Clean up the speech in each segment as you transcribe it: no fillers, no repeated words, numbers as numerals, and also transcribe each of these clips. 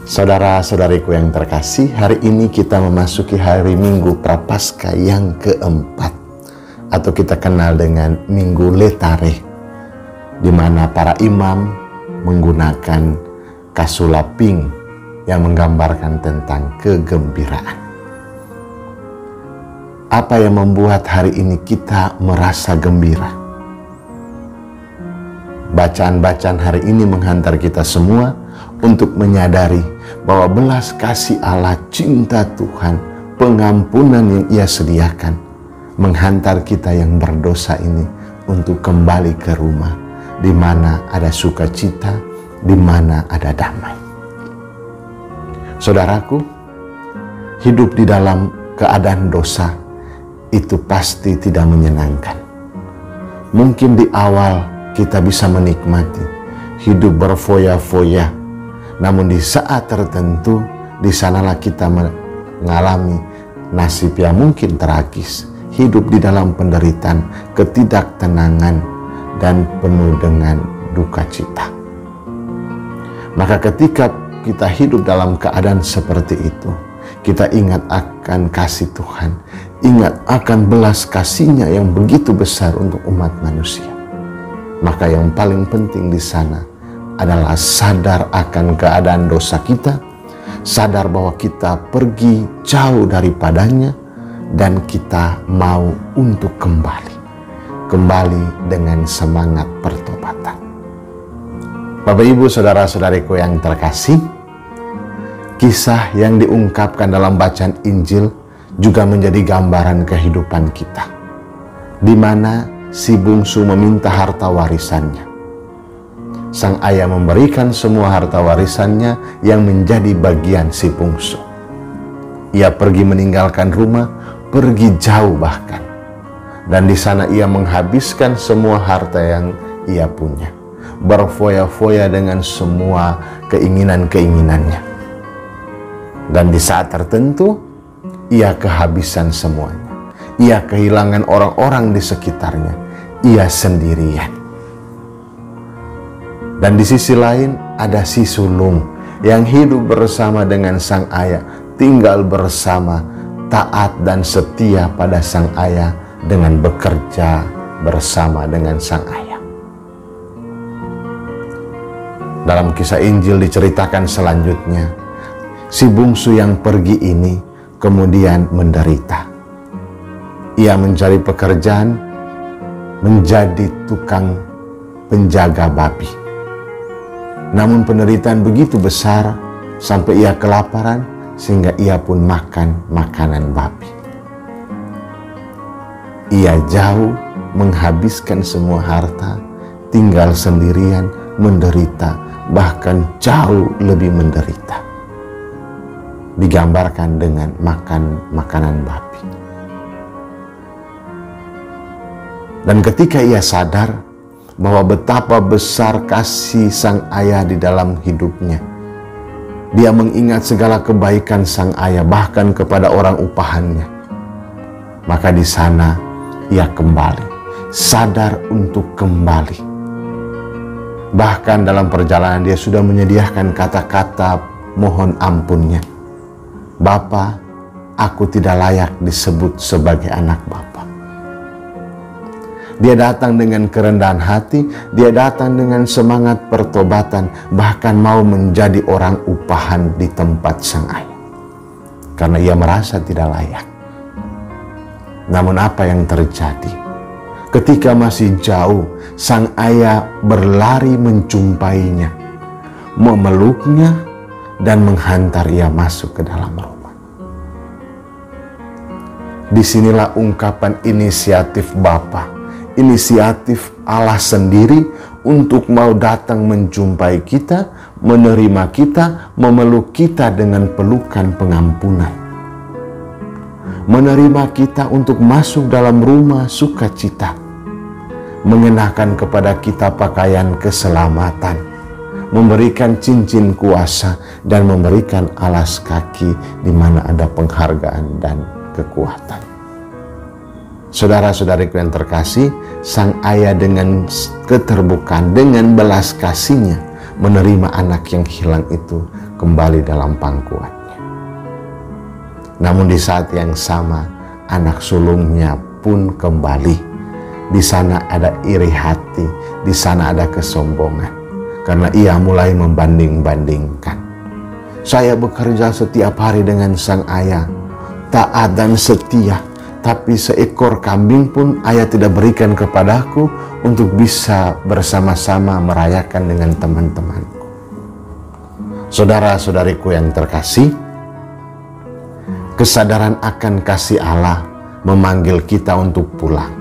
Saudara-saudariku yang terkasih, hari ini kita memasuki hari Minggu Prapaskah yang keempat, atau kita kenal dengan Minggu Letare, di mana para imam menggunakan kasula pink yang menggambarkan tentang kegembiraan. Apa yang membuat hari ini kita merasa gembira? Bacaan-bacaan hari ini menghantar kita semua untuk menyadari bahwa belas kasih Allah, cinta Tuhan, pengampunan yang Ia sediakan menghantar kita yang berdosa ini untuk kembali ke rumah di mana ada sukacita, di mana ada damai. Saudaraku, hidup di dalam keadaan dosa itu pasti tidak menyenangkan. Mungkin di awal kita bisa menikmati hidup berfoya-foya, namun di saat tertentu di sanalah kita mengalami nasib yang mungkin tragis, hidup di dalam penderitaan, ketidaktenangan, dan penuh dengan duka cita. Maka ketika kita hidup dalam keadaan seperti itu, kita ingat akan kasih Tuhan, ingat akan belas kasih-Nya yang begitu besar untuk umat manusia. Maka yang paling penting di sana adalah sadar akan keadaan dosa kita, sadar bahwa kita pergi jauh daripadanya, dan kita mau untuk kembali dengan semangat pertobatan. Bapak Ibu, saudara-saudariku yang terkasih, kisah yang diungkapkan dalam bacaan Injil juga menjadi gambaran kehidupan kita, di mana si bungsu meminta harta warisannya. Sang ayah memberikan semua harta warisannya yang menjadi bagian si bungsu. Ia pergi meninggalkan rumah, pergi jauh bahkan. Dan di sana ia menghabiskan semua harta yang ia punya, berfoya-foya dengan semua keinginan-keinginannya. Dan di saat tertentu, ia kehabisan semuanya. Ia kehilangan orang-orang di sekitarnya. Ia sendirian. Dan di sisi lain ada si sulung yang hidup bersama dengan sang ayah, tinggal bersama, taat dan setia pada sang ayah dengan bekerja bersama dengan sang ayah. Dalam kisah Injil diceritakan selanjutnya, si bungsu yang pergi ini kemudian menderita. Ia mencari pekerjaan, menjadi tukang penjaga babi. Namun penderitaan begitu besar sampai ia kelaparan sehingga ia pun makan makanan babi. Ia jauh menghabiskan semua harta, tinggal sendirian, menderita, bahkan jauh lebih menderita. Digambarkan dengan makan makanan babi. Dan ketika ia sadar bahwa betapa besar kasih sang ayah di dalam hidupnya, dia mengingat segala kebaikan sang ayah bahkan kepada orang upahannya. Maka di sana ia kembali, sadar untuk kembali. Bahkan dalam perjalanan dia sudah menyediakan kata-kata mohon ampunnya. Bapa, aku tidak layak disebut sebagai anak Bapa. Dia datang dengan kerendahan hati, dia datang dengan semangat pertobatan, bahkan mau menjadi orang upahan di tempat sang ayah. Karena ia merasa tidak layak. Namun apa yang terjadi? Ketika masih jauh, sang ayah berlari menjumpainya, memeluknya, dan menghantar ia masuk ke dalam rumah. Disinilah ungkapan inisiatif Bapa, inisiatif Allah sendiri untuk mau datang menjumpai kita, menerima kita, memeluk kita dengan pelukan pengampunan. Menerima kita untuk masuk dalam rumah sukacita, mengenakan kepada kita pakaian keselamatan, memberikan cincin kuasa, dan memberikan alas kaki di mana ada penghargaan dan kekuatan. Saudara-saudariku yang terkasih, sang ayah dengan keterbukaan, dengan belas kasihnya, menerima anak yang hilang itu kembali dalam pangkuannya. Namun di saat yang sama, anak sulungnya pun kembali. Di sana ada iri hati, di sana ada kesombongan, karena ia mulai membanding-bandingkan. Saya bekerja setiap hari dengan sang ayah, taat dan setia, tapi seekor kambing pun ayah tidak berikan kepadaku untuk bisa bersama-sama merayakan dengan teman-temanku. Saudara-saudariku yang terkasih, kesadaran akan kasih Allah memanggil kita untuk pulang.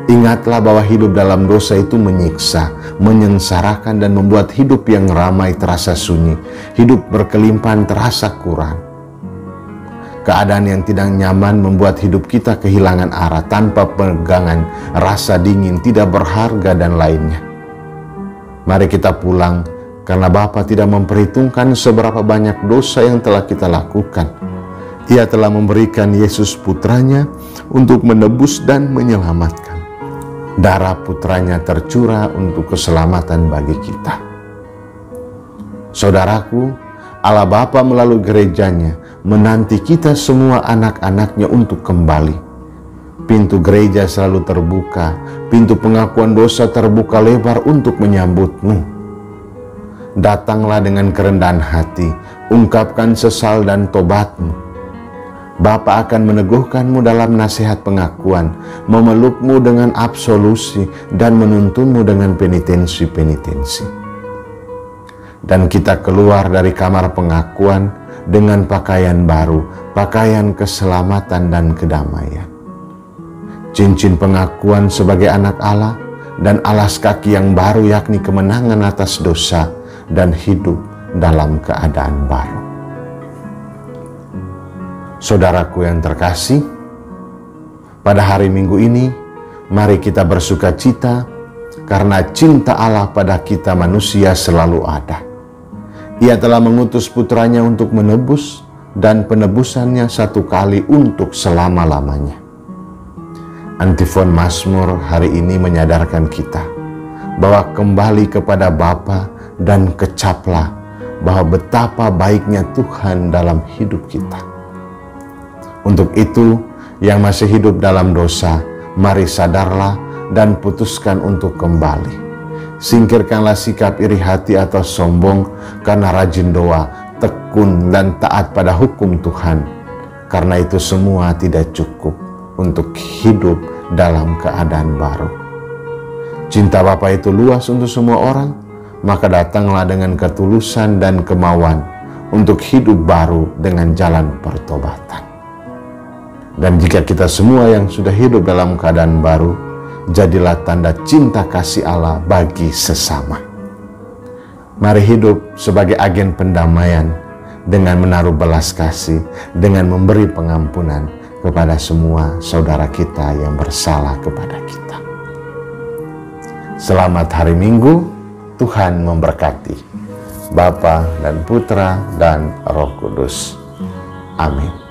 Ingatlah bahwa hidup dalam dosa itu menyiksa, menyengsarakan, dan membuat hidup yang ramai terasa sunyi, hidup berkelimpahan terasa kurang. Keadaan yang tidak nyaman membuat hidup kita kehilangan arah, tanpa pegangan, rasa dingin, tidak berharga, dan lainnya. Mari kita pulang, karena Bapa tidak memperhitungkan seberapa banyak dosa yang telah kita lakukan. Ia telah memberikan Yesus putranya untuk menebus dan menyelamatkan. Darah putranya tercurah untuk keselamatan bagi kita. Saudaraku, Allah Bapa melalui gerejanya menanti kita semua anak-anaknya untuk kembali. Pintu gereja selalu terbuka, pintu pengakuan dosa terbuka lebar untuk menyambutmu. Datanglah dengan kerendahan hati, ungkapkan sesal dan tobatmu. Bapa akan meneguhkanmu dalam nasihat pengakuan, memelukmu dengan absolusi, dan menuntunmu dengan penitensi-penitensi. Dan kita keluar dari kamar pengakuan dengan pakaian baru, pakaian keselamatan dan kedamaian. Cincin pengakuan sebagai anak Allah, dan alas kaki yang baru, yakni kemenangan atas dosa dan hidup dalam keadaan baru. Saudaraku yang terkasih, pada hari Minggu ini, mari kita bersuka cita karena cinta Allah pada kita manusia selalu ada. Ia telah mengutus putranya untuk menebus, dan penebusannya satu kali untuk selama-lamanya. Antifon Mazmur hari ini menyadarkan kita bahwa kembali kepada Bapa dan kecaplah bahwa betapa baiknya Tuhan dalam hidup kita. Untuk itu, yang masih hidup dalam dosa, mari sadarlah dan putuskan untuk kembali. Singkirkanlah sikap iri hati atau sombong, karena rajin doa, tekun dan taat pada hukum Tuhan. Karena itu semua tidak cukup untuk hidup dalam keadaan baru. Cinta Bapa itu luas untuk semua orang, maka datanglah dengan ketulusan dan kemauan untuk hidup baru dengan jalan pertobatan. Dan jika kita semua yang sudah hidup dalam keadaan baru, jadilah tanda cinta kasih Allah bagi sesama. Mari hidup sebagai agen pendamaian dengan menaruh belas kasih, dengan memberi pengampunan kepada semua saudara kita yang bersalah kepada kita. Selamat hari Minggu, Tuhan memberkati. Bapa dan Putra dan Roh Kudus. Amin.